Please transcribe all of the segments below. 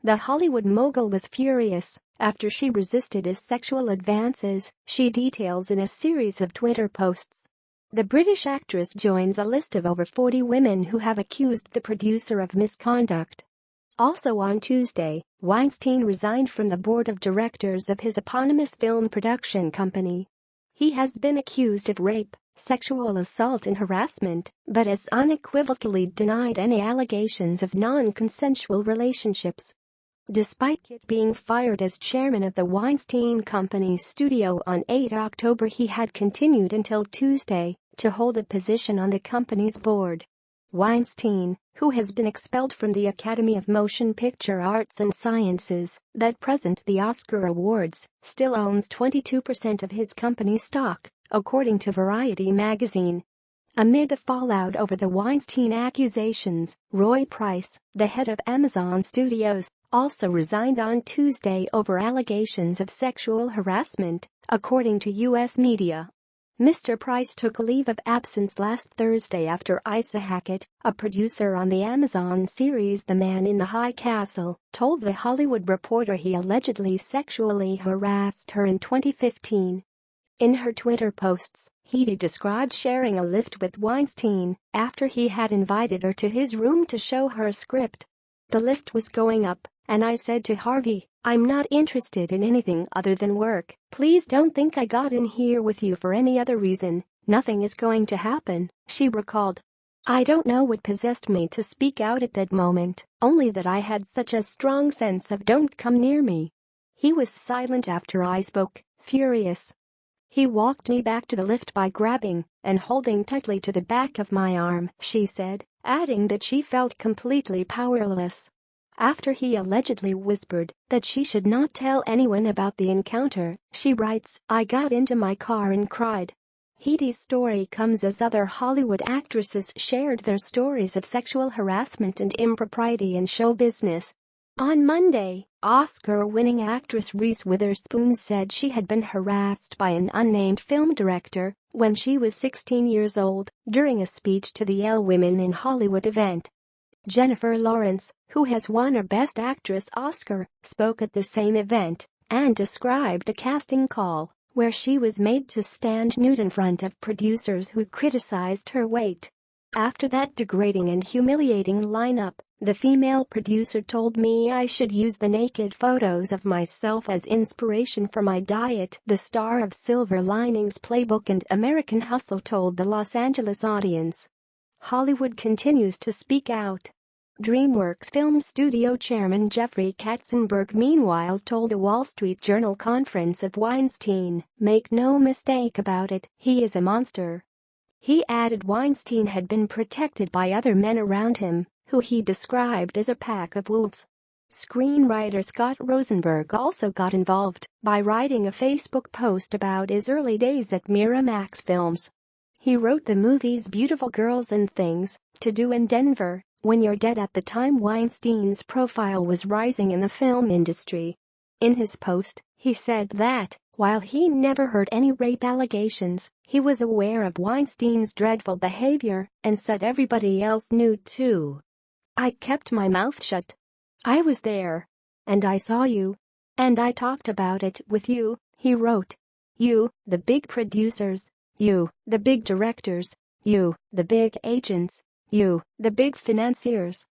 The Hollywood mogul was furious after she resisted his sexual advances, she details in a series of Twitter posts. The British actress joins a list of over 40 women who have accused the producer of misconduct. Also on Tuesday, Weinstein resigned from the board of directors of his eponymous film production company. He has been accused of rape, sexual assault and harassment, but has unequivocally denied any allegations of non-consensual relationships. Despite Kit being fired as chairman of the Weinstein Company's studio on 8 October, he had continued until Tuesday to hold a position on the company's board. Weinstein, who has been expelled from the Academy of Motion Picture Arts and Sciences that present the Oscar Awards, still owns 22% of his company's stock, according to Variety magazine. Amid the fallout over the Weinstein accusations, Roy Price, the head of Amazon Studios, also resigned on Tuesday over allegations of sexual harassment, according to U.S. media. Mr. Price took a leave of absence last Thursday after Isa Hackett, a producer on the Amazon series The Man in the High Castle, told The Hollywood Reporter he allegedly sexually harassed her in 2015. In her Twitter posts, Headey described sharing a lift with Weinstein after he had invited her to his room to show her a script. The lift was going up, and I said to Harvey, "I'm not interested in anything other than work. Please don't think I got in here with you for any other reason. Nothing is going to happen," she recalled. "I don't know what possessed me to speak out at that moment, only that I had such a strong sense of don't come near me." He was silent after I spoke, furious. "He walked me back to the lift by grabbing and holding tightly to the back of my arm," she said, adding that she felt completely powerless. After he allegedly whispered that she should not tell anyone about the encounter, she writes, "I got into my car and cried." Headey's story comes as other Hollywood actresses shared their stories of sexual harassment and impropriety in show business. On Monday, Oscar-winning actress Reese Witherspoon said she had been harassed by an unnamed film director when she was 16 years old during a speech to the Elle Women in Hollywood event. Jennifer Lawrence, who has won a Best Actress Oscar, spoke at the same event and described a casting call where she was made to stand nude in front of producers who criticized her weight. After that degrading and humiliating lineup, the female producer told me I should use the naked photos of myself as inspiration for my diet, the star of Silver Linings Playbook and American Hustle told the Los Angeles audience. Hollywood continues to speak out. DreamWorks film studio chairman Jeffrey Katzenberg meanwhile told a Wall Street Journal conference of Weinstein, "Make no mistake about it, he is a monster." He added Weinstein had been protected by other men around him, who he described as a pack of wolves. Screenwriter Scott Rosenberg also got involved by writing a Facebook post about his early days at Miramax Films. He wrote the movies Beautiful Girls and Things to Do in Denver, When You're Dead at the time Weinstein's profile was rising in the film industry. In his post, he said that, while he never heard any rape allegations, he was aware of Weinstein's dreadful behavior and said everybody else knew too. "I kept my mouth shut. I was there. And I saw you. And I talked about it with you," he wrote. "You, the big producers. You, the big directors. You, the big agents. You, the big financiers.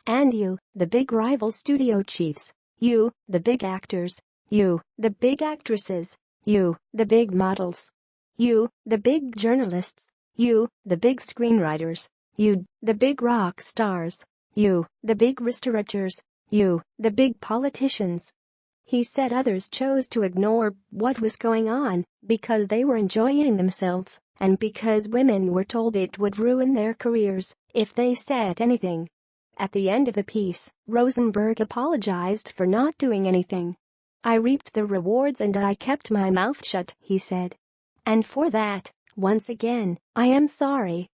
And you, the big rival studio chiefs. You, the big actors. You, the big actresses. You, the big models. You, the big journalists. You, the big screenwriters. You, the big rock stars. You, the big restaurateurs. You, the big politicians." He said others chose to ignore what was going on because they were enjoying themselves and because women were told it would ruin their careers if they said anything. At the end of the piece, Rosenberg apologized for not doing anything. "I reaped the rewards and I kept my mouth shut," he said. "And for that, once again, I am sorry."